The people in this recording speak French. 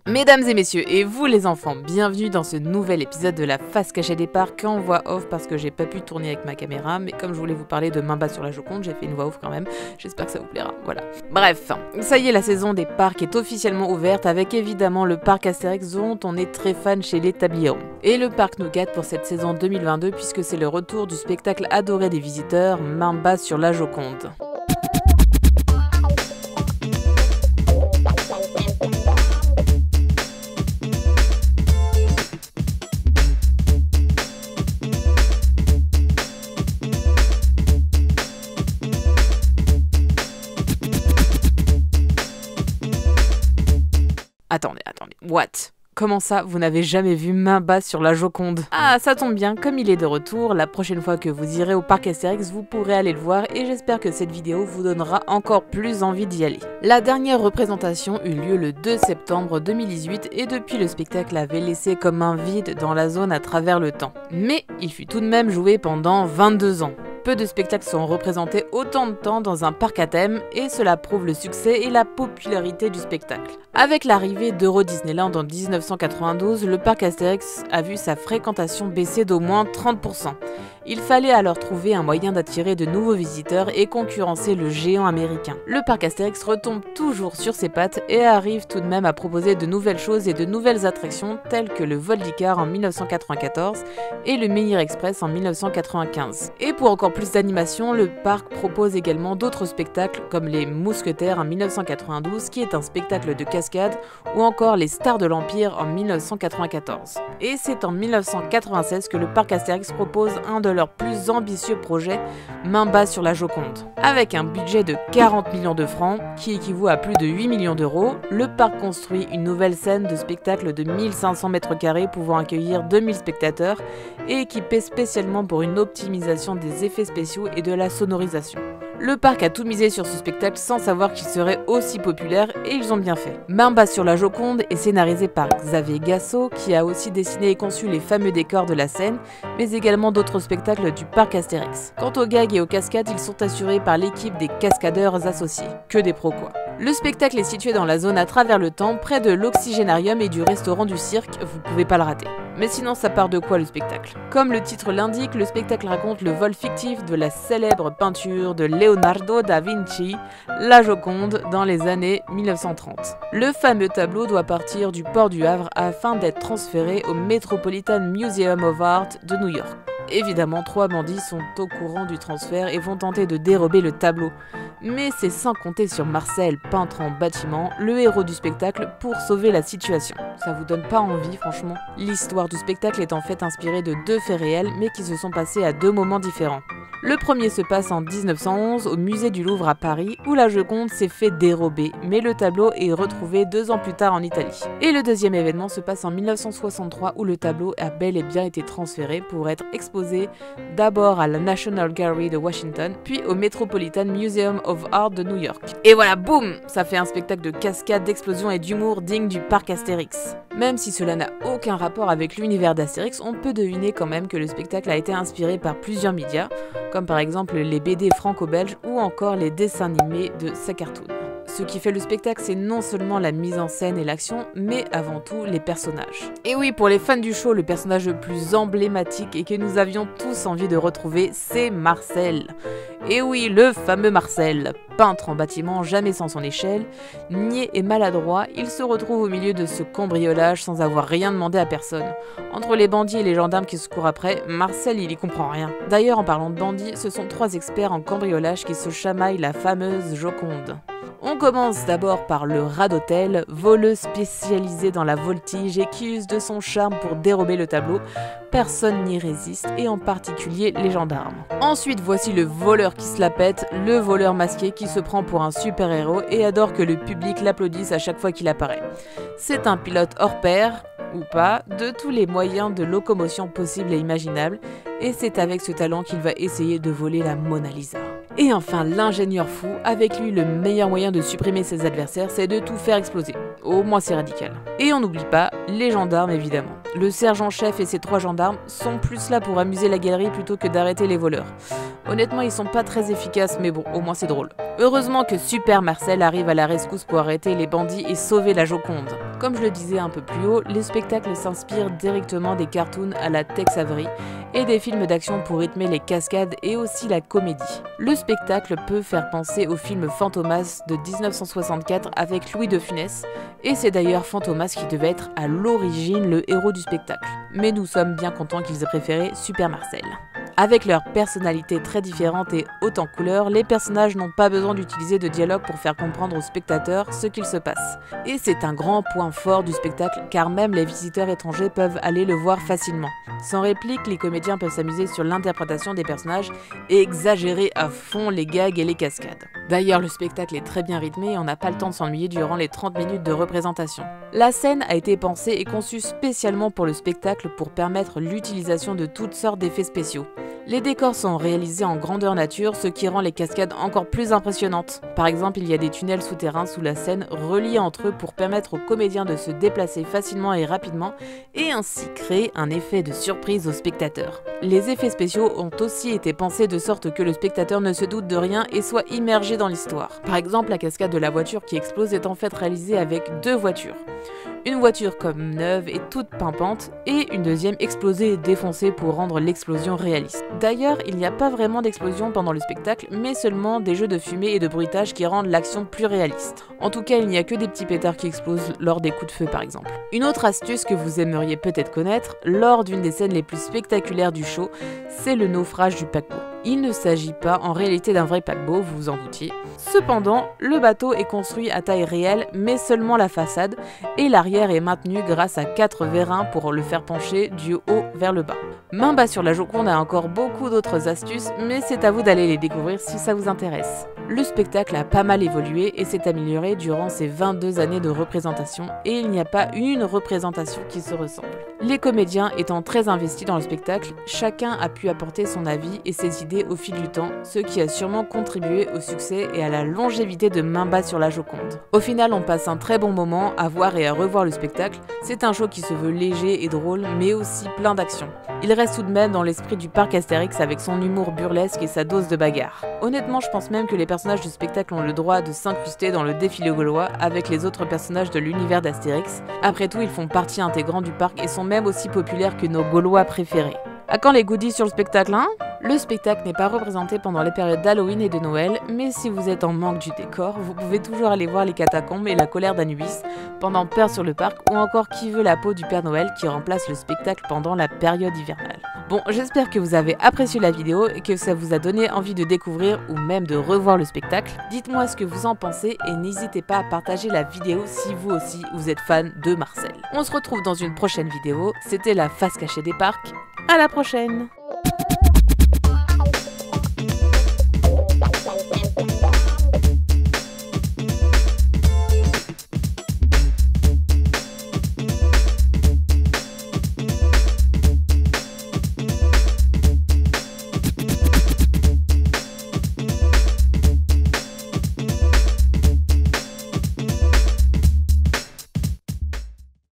Mesdames et messieurs, et vous les enfants, bienvenue dans ce nouvel épisode de la face cachée des parcs en voix off parce que j'ai pas pu tourner avec ma caméra, mais comme je voulais vous parler de Main basse sur la Joconde, j'ai fait une voix off quand même, j'espère que ça vous plaira, voilà. Bref, ça y est, la saison des parcs est officiellement ouverte avec évidemment le parc Astérix dont on est très fan chez les Tabliers. Et le parc nous gâte pour cette saison 2022 puisque c'est le retour du spectacle adoré des visiteurs, Main basse sur la Joconde. Attendez, what? Comment ça, vous n'avez jamais vu Main basse sur la Joconde? Ah, ça tombe bien, comme il est de retour, la prochaine fois que vous irez au parc Astérix, vous pourrez aller le voir et j'espère que cette vidéo vous donnera encore plus envie d'y aller. La dernière représentation eut lieu le 2 septembre 2018 et depuis le spectacle avait laissé comme un vide dans la zone à travers le temps. Mais il fut tout de même joué pendant 22 ans. Peu de spectacles sont représentés autant de temps dans un parc à thème et cela prouve le succès et la popularité du spectacle. Avec l'arrivée d'Euro Disneyland en 1992, le parc Astérix a vu sa fréquentation baisser d'au moins 30%. Il fallait alors trouver un moyen d'attirer de nouveaux visiteurs et concurrencer le géant américain. Le parc Astérix retombe toujours sur ses pattes et arrive tout de même à proposer de nouvelles choses et de nouvelles attractions telles que le vol d'Icare en 1994 et le Menhir Express en 1995. Et pour encore plus d'animation, le parc propose également d'autres spectacles comme les Mousquetaires en 1992 qui est un spectacle de cascade ou encore les Stars de l'Empire en 1994. Et c'est en 1996 que le parc Astérix propose un de leurs plus ambitieux projets, Main basse sur la Joconde. Avec un budget de 40 millions de francs, qui équivaut à plus de 8 millions d'euros, le parc construit une nouvelle scène de spectacle de 1500 m² pouvant accueillir 2000 spectateurs et équipé spécialement pour une optimisation des effets spéciaux et de la sonorisation. Le parc a tout misé sur ce spectacle sans savoir qu'il serait aussi populaire et ils ont bien fait. Main basse sur la Joconde est scénarisé par Xavier Gassot qui a aussi dessiné et conçu les fameux décors de la scène, mais également d'autres spectacles du parc Astérix. Quant aux gags et aux cascades, ils sont assurés par l'équipe des cascadeurs associés. Que des pros quoi. Le spectacle est situé dans la zone à travers le temps, près de l'Oxygénarium et du restaurant du cirque, vous pouvez pas le rater. Mais sinon ça part de quoi le spectacle? Comme le titre l'indique, le spectacle raconte le vol fictif de la célèbre peinture de Leonardo da Vinci, la Joconde, dans les années 1930. Le fameux tableau doit partir du port du Havre afin d'être transféré au Metropolitan Museum of Art de New York. Évidemment, 3 bandits sont au courant du transfert et vont tenter de dérober le tableau. Mais c'est sans compter sur Marcel, peintre en bâtiment, le héros du spectacle, pour sauver la situation. Ça vous donne pas envie, franchement? L'histoire du spectacle est en fait inspirée de 2 faits réels, mais qui se sont passés à 2 moments différents. Le premier se passe en 1911 au musée du Louvre à Paris, où la Joconde s'est fait dérober, mais le tableau est retrouvé 2 ans plus tard en Italie. Et le deuxième événement se passe en 1963, où le tableau a bel et bien été transféré pour être exposé d'abord à la National Gallery de Washington, puis au Metropolitan Museum of Art de New York. Et voilà, boum! Ça fait un spectacle de cascade, d'explosion et d'humour digne du parc Astérix. Même si cela n'a aucun rapport avec l'univers d'Astérix, on peut deviner quand même que le spectacle a été inspiré par plusieurs médias, comme par exemple les BD franco-belges ou encore les dessins animés de Sacartoon. Ce qui fait le spectacle, c'est non seulement la mise en scène et l'action, mais avant tout les personnages. Et oui, pour les fans du show, le personnage le plus emblématique et que nous avions tous envie de retrouver, c'est Marcel. Et oui, le fameux Marcel, peintre en bâtiment jamais sans son échelle, niais et maladroit, il se retrouve au milieu de ce cambriolage sans avoir rien demandé à personne. Entre les bandits et les gendarmes qui se courent après, Marcel il y comprend rien. D'ailleurs, en parlant de bandits, ce sont 3 experts en cambriolage qui se chamaillent la fameuse Joconde. On commence d'abord par le rat d'hôtel, voleuse spécialisée dans la voltige et qui use de son charme pour dérober le tableau. Personne n'y résiste, et en particulier les gendarmes. Ensuite, voici le voleur qui se la pète, le voleur masqué qui se prend pour un super-héros et adore que le public l'applaudisse à chaque fois qu'il apparaît. C'est un pilote hors pair, ou pas, de tous les moyens de locomotion possibles et imaginables, et c'est avec ce talent qu'il va essayer de voler la Mona Lisa. Et enfin, l'ingénieur fou, avec lui le meilleur moyen de supprimer ses adversaires, c'est de tout faire exploser. Au moins c'est radical. Et on n'oublie pas les gendarmes évidemment. Le sergent-chef et ses 3 gendarmes sont plus là pour amuser la galerie plutôt que d'arrêter les voleurs. Honnêtement, ils sont pas très efficaces, mais bon, au moins c'est drôle. Heureusement que Super Marcel arrive à la rescousse pour arrêter les bandits et sauver la Joconde. Comme je le disais un peu plus haut, les spectacles s'inspirent directement des cartoons à la Tex Avery et des films d'action pour rythmer les cascades et aussi la comédie. Le spectacle peut faire penser au film Fantomas de 1964 avec Louis de Funès, et c'est d'ailleurs Fantomas qui devait être à l'origine le héros du spectacle. Mais nous sommes bien contents qu'ils aient préféré Super Marcel. Avec leurs personnalités très différentes et hautes en couleurs, les personnages n'ont pas besoin d'utiliser de dialogue pour faire comprendre aux spectateurs ce qu'il se passe. Et c'est un grand point fort du spectacle car même les visiteurs étrangers peuvent aller le voir facilement. Sans réplique, les comédiens peuvent s'amuser sur l'interprétation des personnages et exagérer à fond les gags et les cascades. D'ailleurs, le spectacle est très bien rythmé et on n'a pas le temps de s'ennuyer durant les 30 minutes de représentation. La scène a été pensée et conçue spécialement pour le spectacle pour permettre l'utilisation de toutes sortes d'effets spéciaux. Les décors sont réalisés en grandeur nature, ce qui rend les cascades encore plus impressionnantes. Par exemple, il y a des tunnels souterrains sous la scène reliés entre eux pour permettre aux comédiens de se déplacer facilement et rapidement et ainsi créer un effet de surprise aux spectateurs. Les effets spéciaux ont aussi été pensés de sorte que le spectateur ne se doute de rien et soit immergé dans l'histoire. Par exemple, la cascade de la voiture qui explose est en fait réalisée avec 2 voitures. Une voiture comme neuve et toute pimpante, et une deuxième explosée et défoncée pour rendre l'explosion réaliste. D'ailleurs, il n'y a pas vraiment d'explosion pendant le spectacle, mais seulement des jeux de fumée et de bruitage qui rendent l'action plus réaliste. En tout cas, il n'y a que des petits pétards qui explosent lors des coups de feu par exemple. Une autre astuce que vous aimeriez peut-être connaître, lors d'une des scènes les plus spectaculaires du show, c'est le naufrage du paquebot. Il ne s'agit pas en réalité d'un vrai paquebot, vous vous en doutiez. Cependant, le bateau est construit à taille réelle, mais seulement la façade, et l'arrière est maintenu grâce à 4 vérins pour le faire pencher du haut vers le bas. Main bas sur la Joconde a encore beaucoup d'autres astuces, mais c'est à vous d'aller les découvrir si ça vous intéresse. Le spectacle a pas mal évolué et s'est amélioré durant ces 22 années de représentation, et il n'y a pas une représentation qui se ressemble. Les comédiens étant très investis dans le spectacle, chacun a pu apporter son avis et ses idées au fil du temps, ce qui a sûrement contribué au succès et à la longévité de Main bas sur la Joconde. Au final, on passe un très bon moment à voir et à revoir le spectacle. C'est un show qui se veut léger et drôle, mais aussi plein d'action. Il reste tout de même dans l'esprit du parc Astérix avec son humour burlesque et sa dose de bagarre. Honnêtement, je pense même que les personnages du spectacle ont le droit de s'incruster dans le défilé gaulois avec les autres personnages de l'univers d'Astérix. Après tout, ils font partie intégrante du parc et sont même aussi populaires que nos Gaulois préférés. À quand les goodies sur le spectacle, hein ? Le spectacle n'est pas représenté pendant les périodes d'Halloween et de Noël, mais si vous êtes en manque du décor, vous pouvez toujours aller voir les catacombes et la colère d'Anubis pendant Peur sur le parc ou encore Qui veut la peau du Père Noël qui remplace le spectacle pendant la période hivernale. Bon, j'espère que vous avez apprécié la vidéo et que ça vous a donné envie de découvrir ou même de revoir le spectacle. Dites-moi ce que vous en pensez et n'hésitez pas à partager la vidéo si vous aussi vous êtes fan de Marcel. On se retrouve dans une prochaine vidéo, c'était la face cachée des parcs. À la prochaine!